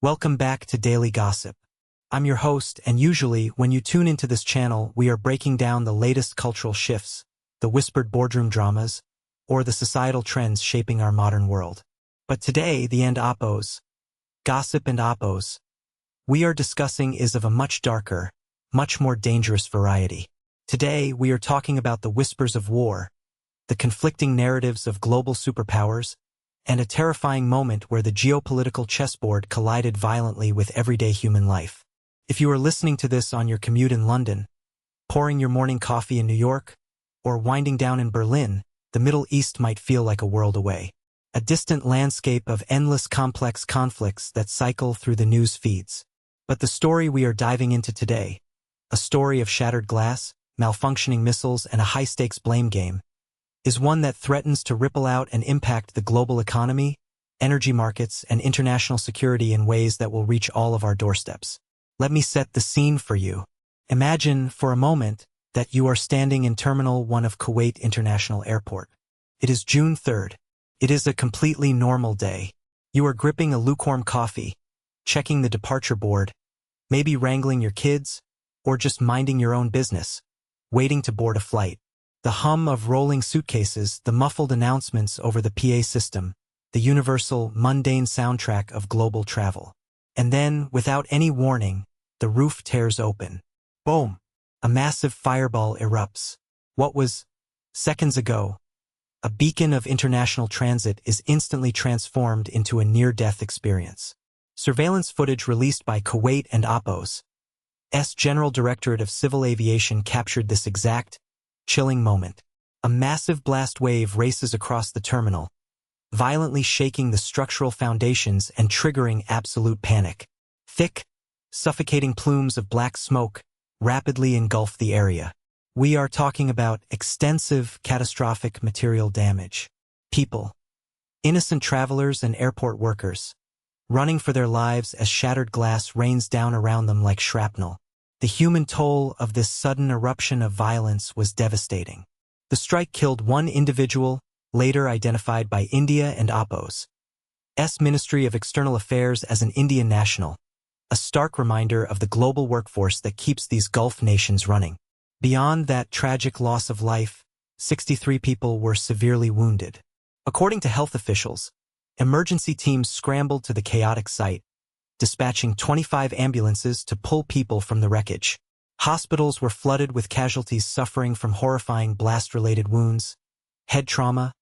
Welcome back to Daily Gossip. I'm your host, and usually, when you tune into this channel, we are breaking down the latest cultural shifts, the whispered boardroom dramas, or the societal trends shaping our modern world. But today, the end oppos, gossip and oppos, we are discussing is of a much darker, much more dangerous variety. Today, we are talking about the whispers of war, the conflicting narratives of global superpowers, and a terrifying moment where the geopolitical chessboard collided violently with everyday human life. If you are listening to this on your commute in London, pouring your morning coffee in New York, or winding down in Berlin, the Middle East might feel like a world away. A distant landscape of endless complex conflicts that cycle through the news feeds. But the story we are diving into today, a story of shattered glass, malfunctioning missiles, and a high-stakes blame game, is one that threatens to ripple out and impact the global economy, energy markets, and international security in ways that will reach all of our doorsteps. Let me set the scene for you. Imagine, for a moment, that you are standing in Terminal 1 of Kuwait International Airport. It is June 3rd. It is a completely normal day. You are gripping a lukewarm coffee, checking the departure board, maybe wrangling your kids, or just minding your own business, waiting to board a flight. The hum of rolling suitcases, the muffled announcements over the PA system, the universal, mundane soundtrack of global travel. And then, without any warning, the roof tears open. Boom! A massive fireball erupts. What was, seconds ago, a beacon of international transit is instantly transformed into a near-death experience. Surveillance footage released by Kuwait and Oppos' General Directorate of Civil Aviation captured this exact, chilling moment. A massive blast wave races across the terminal, violently shaking the structural foundations and triggering absolute panic. Thick, suffocating plumes of black smoke rapidly engulf the area. We are talking about extensive, catastrophic material damage. People, innocent travelers and airport workers, running for their lives as shattered glass rains down around them like shrapnel. The human toll of this sudden eruption of violence was devastating. The strike killed one individual, later identified by India and Oppos' Ministry of External Affairs as an Indian national, a stark reminder of the global workforce that keeps these Gulf nations running. Beyond that tragic loss of life, 63 people were severely wounded. According to health officials, emergency teams scrambled to the chaotic site, dispatching 25 ambulances to pull people from the wreckage. Hospitals were flooded with casualties suffering from horrifying blast-related wounds, head trauma,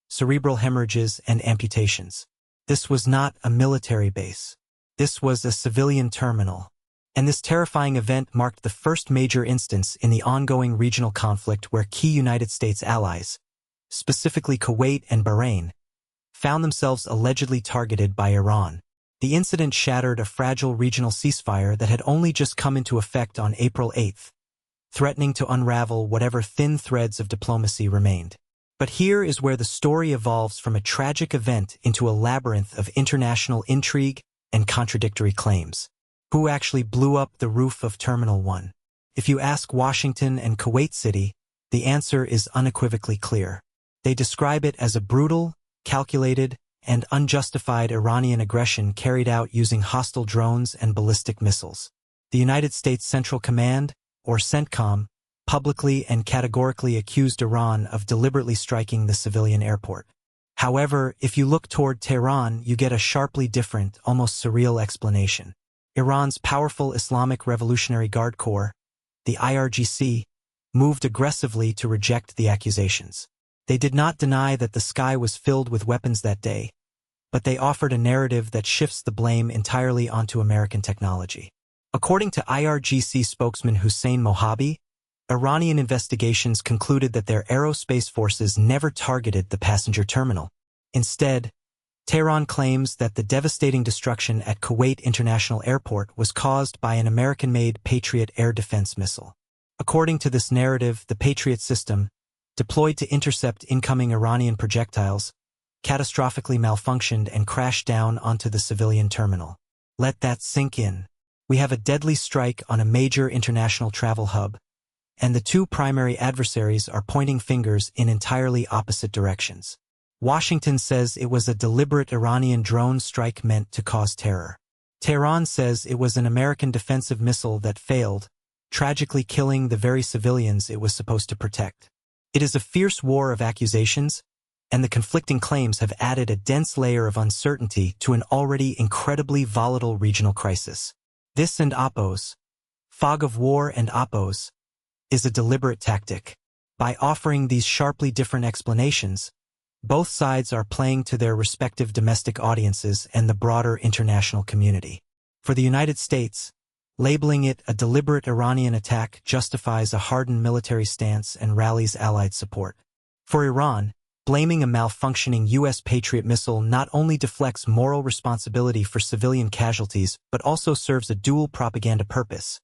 cerebral hemorrhages, and amputations. This was not a military base. This was a civilian terminal. And this terrifying event marked the first major instance in the ongoing regional conflict where key United States allies, specifically Kuwait and Bahrain, found themselves allegedly targeted by Iran. The incident shattered a fragile regional ceasefire that had only just come into effect on April 8th, threatening to unravel whatever thin threads of diplomacy remained. But here is where the story evolves from a tragic event into a labyrinth of international intrigue and contradictory claims. Who actually blew up the roof of Terminal 1? If you ask Washington and Kuwait City, the answer is unequivocally clear. They describe it as a brutal, calculated, and unjustified Iranian aggression carried out using hostile drones and ballistic missiles. The United States Central Command, or CENTCOM, publicly and categorically accused Iran of deliberately striking the civilian airport. However, if you look toward Tehran, you get a sharply different, almost surreal explanation. Iran's powerful Islamic Revolutionary Guard Corps, the IRGC, moved aggressively to reject the accusations. They did not deny that the sky was filled with weapons that day, but they offered a narrative that shifts the blame entirely onto American technology. According to IRGC spokesman Hussein Mohabi, Iranian investigations concluded that their aerospace forces never targeted the passenger terminal. Instead, Tehran claims that the devastating destruction at Kuwait International Airport was caused by an American-made Patriot air defense missile. According to this narrative, the Patriot system, deployed to intercept incoming Iranian projectiles, catastrophically malfunctioned and crashed down onto the civilian terminal. Let that sink in. We have a deadly strike on a major international travel hub, and the two primary adversaries are pointing fingers in entirely opposite directions. Washington says it was a deliberate Iranian drone strike meant to cause terror. Tehran says it was an American defensive missile that failed, tragically killing the very civilians it was supposed to protect. It is a fierce war of accusations, and the conflicting claims have added a dense layer of uncertainty to an already incredibly volatile regional crisis. This and oppose, fog of war and oppose, is a deliberate tactic. By offering these sharply different explanations, both sides are playing to their respective domestic audiences and the broader international community. For the United States, labeling it a deliberate Iranian attack justifies a hardened military stance and rallies allied support. For Iran, blaming a malfunctioning U.S. Patriot missile not only deflects moral responsibility for civilian casualties but also serves a dual propaganda purpose.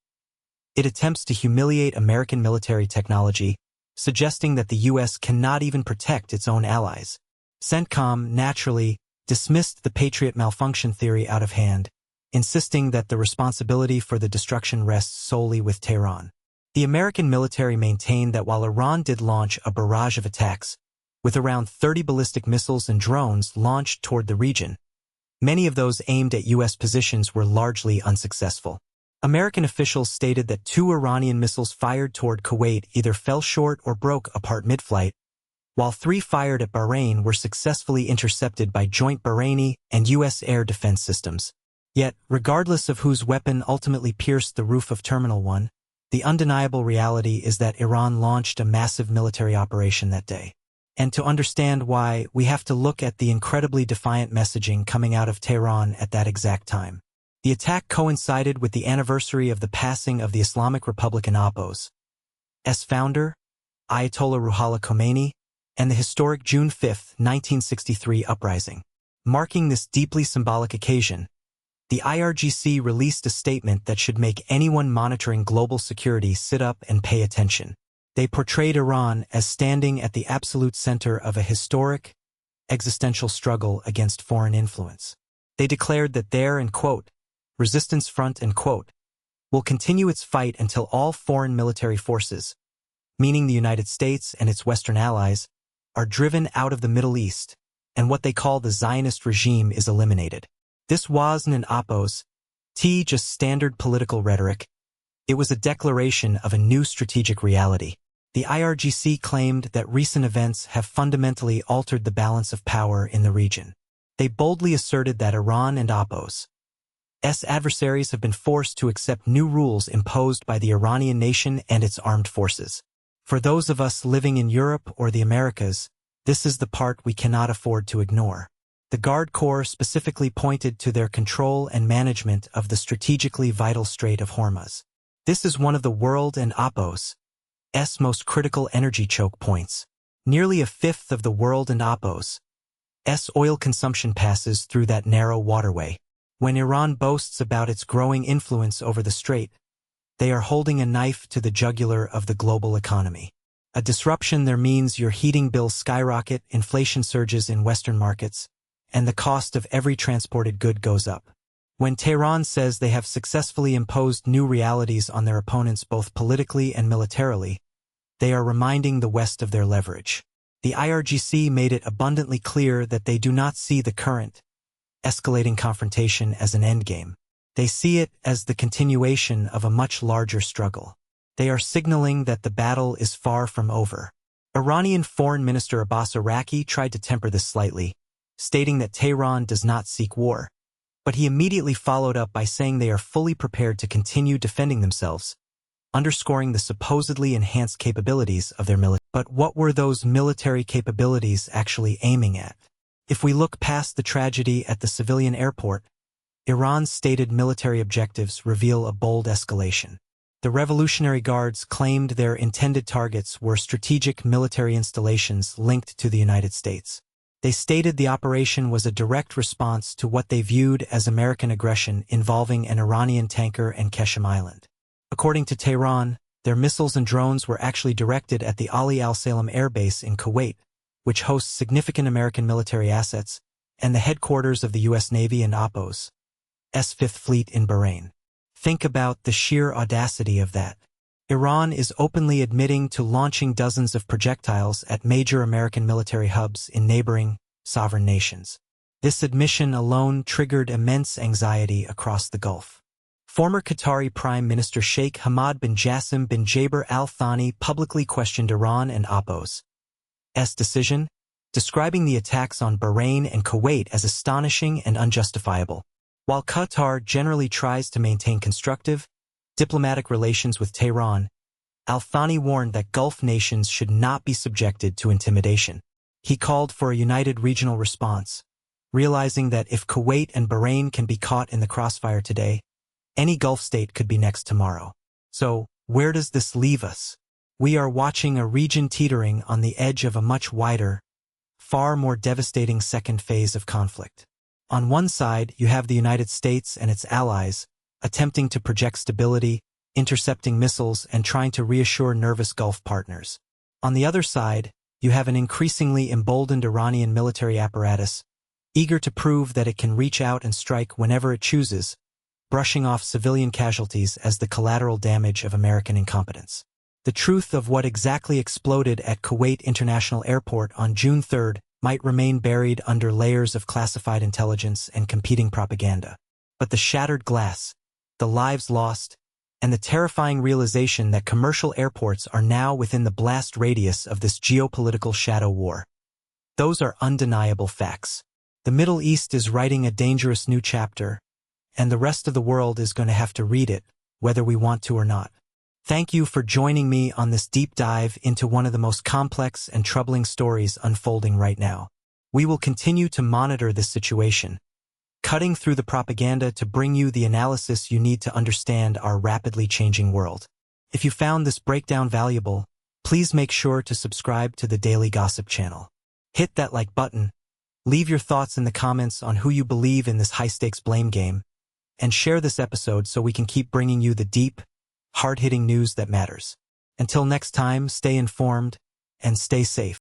It attempts to humiliate American military technology, suggesting that the U.S. cannot even protect its own allies. CENTCOM, naturally, dismissed the Patriot malfunction theory out of hand, insisting that the responsibility for the destruction rests solely with Tehran. The American military maintained that while Iran did launch a barrage of attacks, with around 30 ballistic missiles and drones launched toward the region, many of those aimed at U.S. positions were largely unsuccessful. American officials stated that 2 Iranian missiles fired toward Kuwait either fell short or broke apart mid-flight, while 3 fired at Bahrain were successfully intercepted by joint Bahraini and U.S. air defense systems. Yet, regardless of whose weapon ultimately pierced the roof of Terminal 1, the undeniable reality is that Iran launched a massive military operation that day. And to understand why, we have to look at the incredibly defiant messaging coming out of Tehran at that exact time. The attack coincided with the anniversary of the passing of the Islamic Republic in Oppo's founder, Ayatollah Ruhollah Khomeini, and the historic June 5, 1963 uprising. Marking this deeply symbolic occasion, the IRGC released a statement that should make anyone monitoring global security sit up and pay attention. They portrayed Iran as standing at the absolute center of a historic, existential struggle against foreign influence. They declared that their, and quote, resistance front, and quote, will continue its fight until all foreign military forces, meaning the United States and its Western allies, are driven out of the Middle East, and what they call the Zionist regime is eliminated. This wasn't an oppose, just standard political rhetoric. It was a declaration of a new strategic reality. The IRGC claimed that recent events have fundamentally altered the balance of power in the region. They boldly asserted that Iran and oppose's adversaries have been forced to accept new rules imposed by the Iranian nation and its armed forces. For those of us living in Europe or the Americas, this is the part we cannot afford to ignore. The Guard Corps specifically pointed to their control and management of the strategically vital Strait of Hormuz. This is one of the world and oppose's most critical energy choke points. Nearly a fifth of the world and oppose's oil consumption passes through that narrow waterway. When Iran boasts about its growing influence over the strait, they are holding a knife to the jugular of the global economy. A disruption there means your heating bills skyrocket, inflation surges in Western markets, and the cost of every transported good goes up. When Tehran says they have successfully imposed new realities on their opponents both politically and militarily, they are reminding the West of their leverage. The IRGC made it abundantly clear that they do not see the current, escalating confrontation as an endgame. They see it as the continuation of a much larger struggle. They are signaling that the battle is far from over. Iranian Foreign Minister Abbas Araqi tried to temper this slightly, stating that Tehran does not seek war. But he immediately followed up by saying they are fully prepared to continue defending themselves, underscoring the supposedly enhanced capabilities of their military. But what were those military capabilities actually aiming at? If we look past the tragedy at the civilian airport, Iran's stated military objectives reveal a bold escalation. The Revolutionary Guards claimed their intended targets were strategic military installations linked to the United States. They stated the operation was a direct response to what they viewed as American aggression involving an Iranian tanker and Qeshm Island. According to Tehran, their missiles and drones were actually directed at the Ali Al Salem Air Base in Kuwait, which hosts significant American military assets, and the headquarters of the U.S. Navy and oppose's Fifth Fleet in Bahrain. Think about the sheer audacity of that. Iran is openly admitting to launching dozens of projectiles at major American military hubs in neighboring, sovereign nations. This admission alone triggered immense anxiety across the Gulf. Former Qatari Prime Minister Sheikh Hamad bin Jassim bin Jaber Al Thani publicly questioned Iran and Oppo's decision, describing the attacks on Bahrain and Kuwait as astonishing and unjustifiable. While Qatar generally tries to maintain constructive, diplomatic relations with Tehran, Al Thani warned that Gulf nations should not be subjected to intimidation. He called for a united regional response, realizing that if Kuwait and Bahrain can be caught in the crossfire today, any Gulf state could be next tomorrow. So, where does this leave us? We are watching a region teetering on the edge of a much wider, far more devastating second phase of conflict. On one side, you have the United States and its allies, attempting to project stability, intercepting missiles, and trying to reassure nervous Gulf partners. On the other side, you have an increasingly emboldened Iranian military apparatus, eager to prove that it can reach out and strike whenever it chooses, brushing off civilian casualties as the collateral damage of American incompetence. The truth of what exactly exploded at Kuwait International Airport on June 3rd might remain buried under layers of classified intelligence and competing propaganda. But the shattered glass, the lives lost, and the terrifying realization that commercial airports are now within the blast radius of this geopolitical shadow war. Those are undeniable facts. The Middle East is writing a dangerous new chapter, and the rest of the world is going to have to read it, whether we want to or not. Thank you for joining me on this deep dive into one of the most complex and troubling stories unfolding right now. We will continue to monitor this situation, cutting through the propaganda to bring you the analysis you need to understand our rapidly changing world. If you found this breakdown valuable, please make sure to subscribe to the Daily Gossip channel. Hit that like button, leave your thoughts in the comments on who you believe in this high-stakes blame game, and share this episode so we can keep bringing you the deep, hard-hitting news that matters. Until next time, stay informed and stay safe.